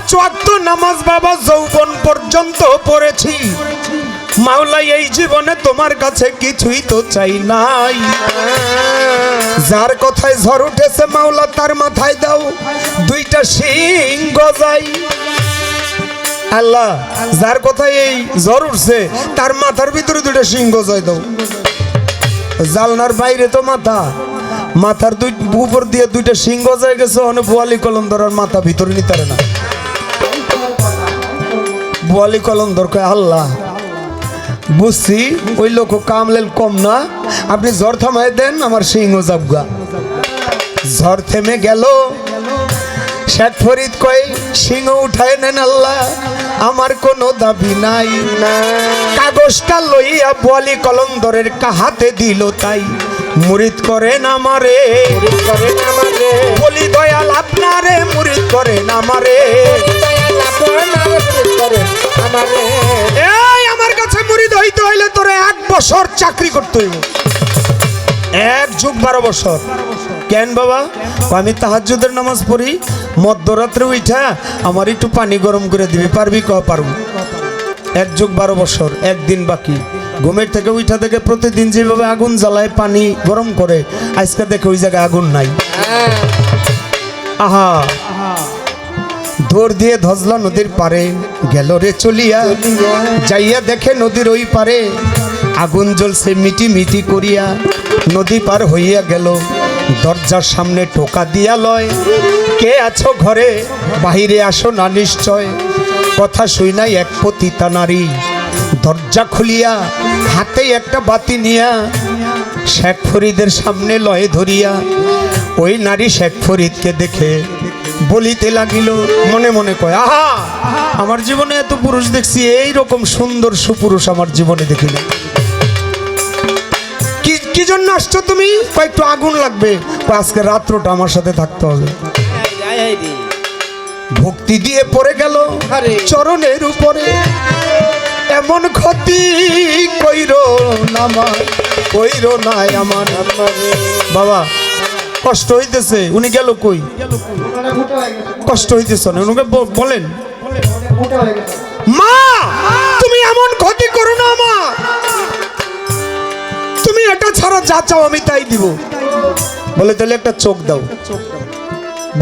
5 ওয়াক্ত নামাজ বাবা যৌবন পর্যন্ত পড়েছি। মাওলা এই জীবনে তোমার কাছে কিছুই তো চাই নাই। যার কথায় ঝড় উঠেছে মাওলা তার মাথায় দাও 2টা শিং গজাই। আল্লাহ যার কথায় এই ঝড় উঠছে তার মাথার ভিতরে 2টা শিং গজাই দাও। জালনার বাইরে তো মাথা, মাথার উপর দিয়ে 2টা শিং গজাই গেছে। অনেক বোয়ালি কলন্দরের মাথা ভিতরে নিতে পারে না। বোয়ালি কলন্দর কয় আল্লাহ বুঝছি ওই লোক কামলেল কম না, আপনি ঝড় থামায় দেন আমার সিংহ জাবগা। ঝড় থেমে গেল। শেখ ফরিদ কয় সিংহ উঠায় নেন আল্লাহ, আমার কোনো দাবি নাই। কাগজটা লইয়া বোয়ালি কলন্দরের হাতে দিল তাই। মুরিদ করেন আমারে, বলি দয়াল আপনারে মুরিদ করেন আমারে। এই আমার কাছে মুরিদ হইতে হইলে তোরে 1 বছর চাকরি করতে হইব, 1 যুগ 12 বছর। কেন বাবা? আমি তাহাজ্জুদের নামাজ পড়ি, মধ্যরাত্রে উঠা আমার একটু পানি গরম করে দিবি, পারবি? পারবো। 1 যুগ 12 বছর, 1 দিন বাকি। ঘুমের থেকে উঠা থেকে প্রতিদিন যেভাবে আগুন জ্বালায় পানি গরম করে, আজকে দেখে ওই জায়গায় আগুন নাই। আহা দৌড় দিয়ে ধজলা নদীর পারে গেল রে চলিয়া, যাইয়া দেখে নদীর ওই পারে আগুন জ্বলছে মিটি মিটি করিয়া। নদী পার হইয়া গেল, দরজার সামনে টোকা দিয়া লয়, কে আছো ঘরে বাহিরে আসো না নিশ্চয়। কথা শুই নাই এক পতিতা নারী, দরজা খুলিয়া হাতে একটা বাতি নিয়া শেখ ফরিদের সামনে লয়ে ধরিয়া। ওই নারী শেখ ফরিদকে দেখে বলিতে লাগিল, মনে মনে কয় আহা আমার জীবনে এত পুরুষ দেখছি, এই রকম সুন্দর সুপুরুষ আমার জীবনে দেখি না। কি জন্য আসছো তুমি? একটু আগুন লাগবে, আজকে রাত্রটা আমার সাথে থাকতে হবে। ভক্তি দিয়ে পড়ে গেল চরণের উপরে, এমন ক্ষতি কইরো না কইরো নাই আমার। বাবা কষ্ট হইতেছে, উনি গেল কই? কষ্ট হইতেছে না, উনাকে বলেন মা তুমি এমন ক্ষতি করো না মা, তুমি এটা ছাড়া যা চাও আমি তাই দিব। বলে তাহলে একটা চোখ দাও।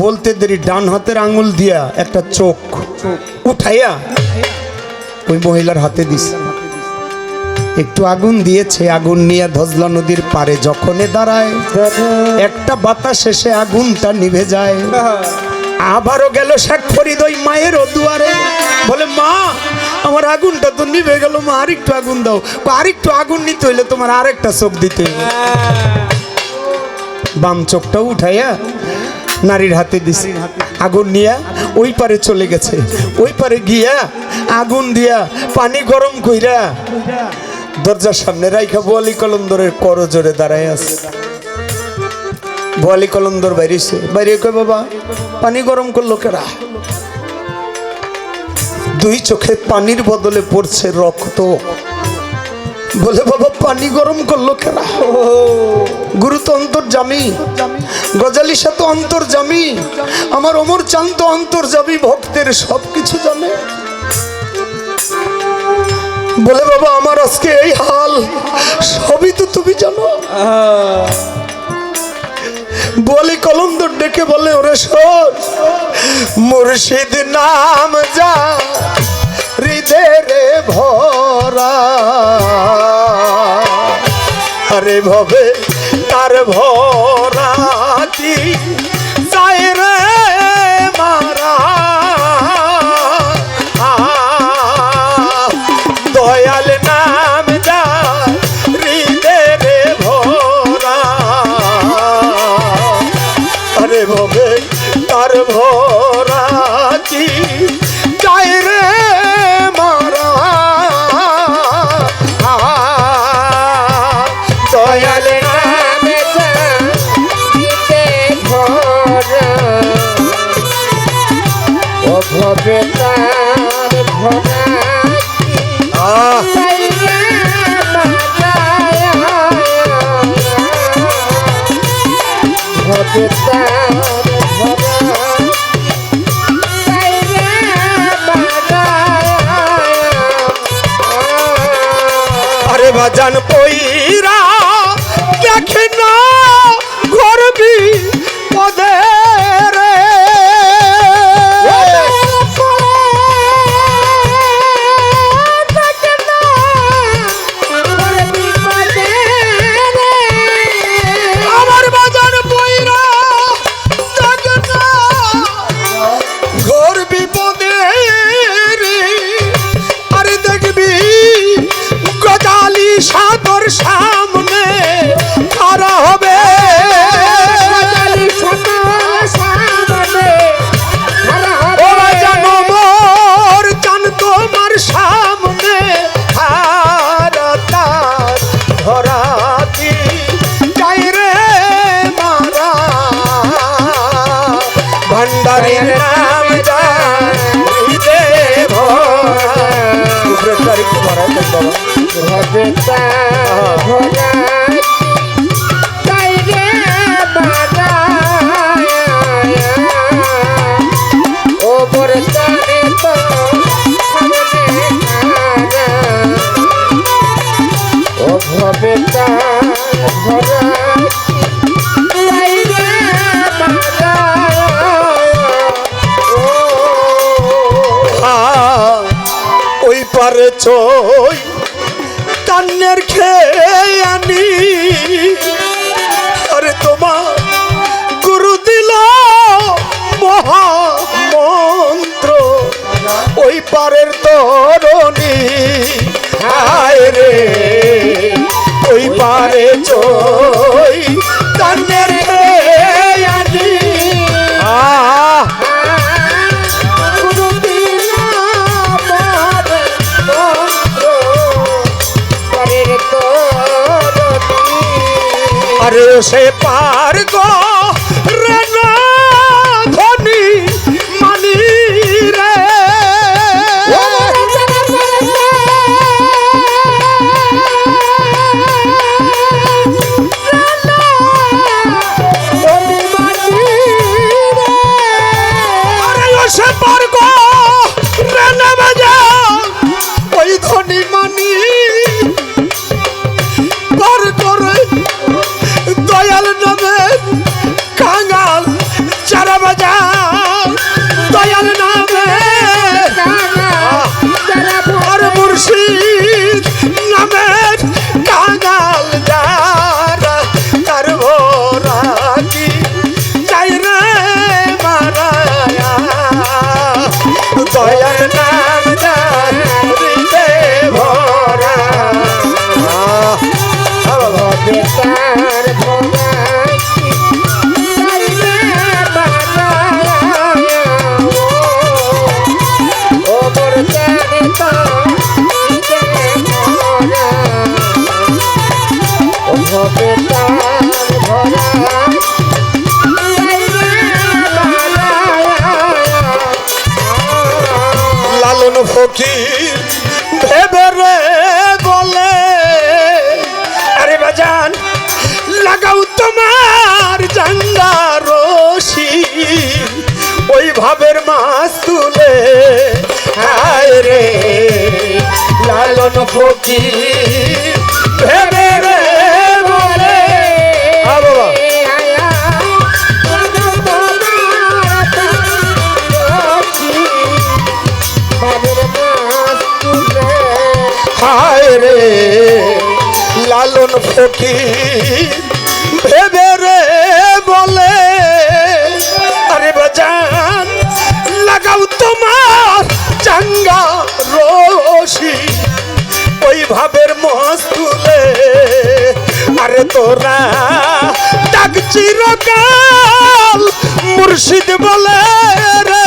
বলতে দেরি ডান হাতের আঙ্গুল দিয়া একটা চোখ উঠাইয়া ওই মহিলার হাতে দিছে। একটু আগুন দিয়েছে, আগুন নিয়ে ধজলা নদীর পারে যখনই দাঁড়ায়, একটা বাতাস এসে আগুনটা নিভে যায়। আবারও গেল শেখ ফরিদ ওই মায়ের দুয়ারে, বলে মা আমার আগুনটা তো নিভে গেল, মা আরেকটু আগুন দাও। আরেকটু আগুন নিতে হইলে তোমার আরেকটা চোখ দিতে হইবে। বাম চোখটা উঠাইয়া নারীর হাতে দিছে, আগুন নিয়া ওই পারে চলে গেছে। ওই পারে গিয়া আগুন দিয়া পানি গরম কইরা দরজার সামনে রাইখা বোয়ালি কলন্দরের করজোরে দাঁড়ায় আছে। বোয়ালি কলন্দর বাইরেছে, বাইরে কয় বাবা পানি গরম করলো কেরা? 2 চোখে পানির বদলে পড়ছে রক্ত। বলে বাবা পানি গরম করলো কেরা? গুরু তো অন্তর্যামী, গজালি সাথে অন্তর্যামী, আমার ওমর চাঁদ তো অন্তর্যামী, ভক্তের সবকিছু জানে। বলে বাবা আমার আজকে এই হাল সবই তো তুমি জানো। বলি কলন্দর ডেকে বলে ওরে শোন, মুর্শিদ নাম যা হৃদয়ে ভরা, আরে ভবে তার ভরা কি যায় রে মারা। দয়াল নাম যা হৃদয়ে ভরা, আরে ভবে তার ভরা কি যায় রে মারা। দয়াল নাম যা হৃদয়ে ভরা, ও ভবে তার ভরা বাজান পইরা দেখে না করবি পদে রে আমার বাজান পইরা দেখে না ঘর বিপদে রে আরে দেখবি গজালি সাদর সামনে খাড়া হবে ও জানো মোর জান তোমার সামনে খাড়া তার ধরাতি যাই রে মারা ভান্ডারের নাম যাইতে ওই পারে চই কান্নের খেয়ে আনি আরে তোমার গুরু দিল মহামন্ত্র ওই পারের তরণী হায় রে ওই পারে চই কান্নের খেয়ে আনি আরে সে পার গো রে না ধনী মানি রে আরে সে পার গো রে না বাজা ওই ধনী মানি পার করে দয়াল নামে কাঙ্গাল চারা বাজা দয়াল নামে আর মুর্শিদ নামে কাঙ্গাল যারা তার ভোরাকি যাই রে মারায়া দয়াল নাম যারিতে ভরা লালন ফকির ভেবে রে বলে আরে বাজান লাগাও তোমার জাঙ্গা রশি ওই ভাবের মাছ তুলে হায় রে লালন ফকির ভেবে রে বলে বাবা হায় রে লালন ফকির ভেবে রে বলে আরে বাজান লাগাও তোমার চাঙ্গা রশি ওই ভাবের মাছ তুলে আরে তোরা ডাক চিরকাল মুর্শিদ বলে রে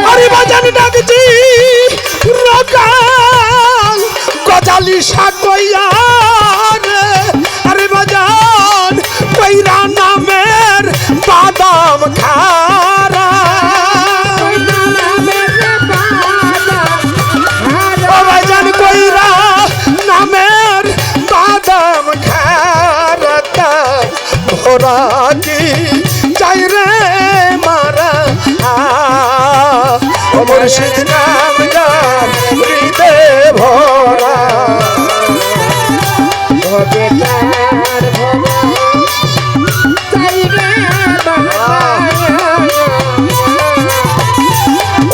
আরে বাজান ডাকছি রকাল গজালি সাকইয়া রে আরে বাজান কইরা নামের বাদাম খারা ও বাজান কইরা নামের বাদাম খারা ভরা কি আশিক নাম যার হৃদয়ে ভরা হবে তার ভরা তাই রে বাবা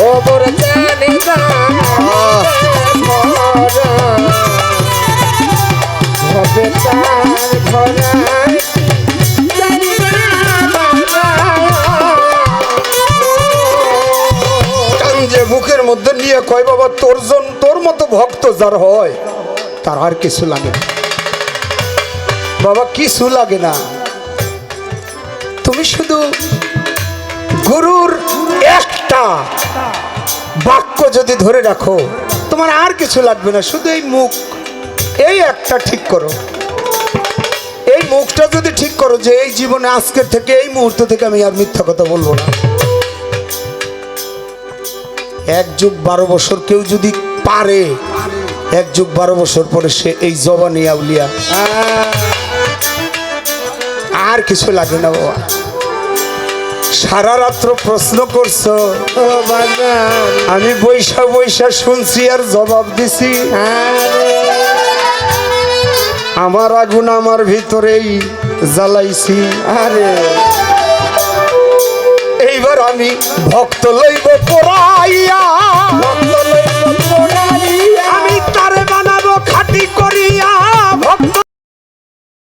ও মোর জানি হবে তার ভরা যে বুকের মধ্যে নিয়ে কয় বাবা তোর মতো ভক্ত যার হয় তার আর কিছু লাগে না বাবা, কিছু লাগে না। তুমি শুধু গুরুর একটা বাক্য যদি ধরে রাখো তোমার আর কিছু লাগবে না, শুধু এই মুখ এই একটা ঠিক করো। এই মুখটা যদি ঠিক করো যে এই জীবনে আজকের থেকে এই মুহূর্ত থেকে আমি আর মিথ্যা কথা বলবো না। 1 যুগ 12 বছর কেউ যদি পারে 1 যুগ 12 বছর পরে সে এই জবানি আউলিয়া, আর কিছু লাগে না বাবা। সারা রাত্র প্রশ্ন করছো আমি বৈশা বৈশা শুনছি আর জবাব দিছি। আমার আগুন আমার ভিতরেই জ্বালাইছি। আরে এইবার আমি ভক্ত লইব পড়াই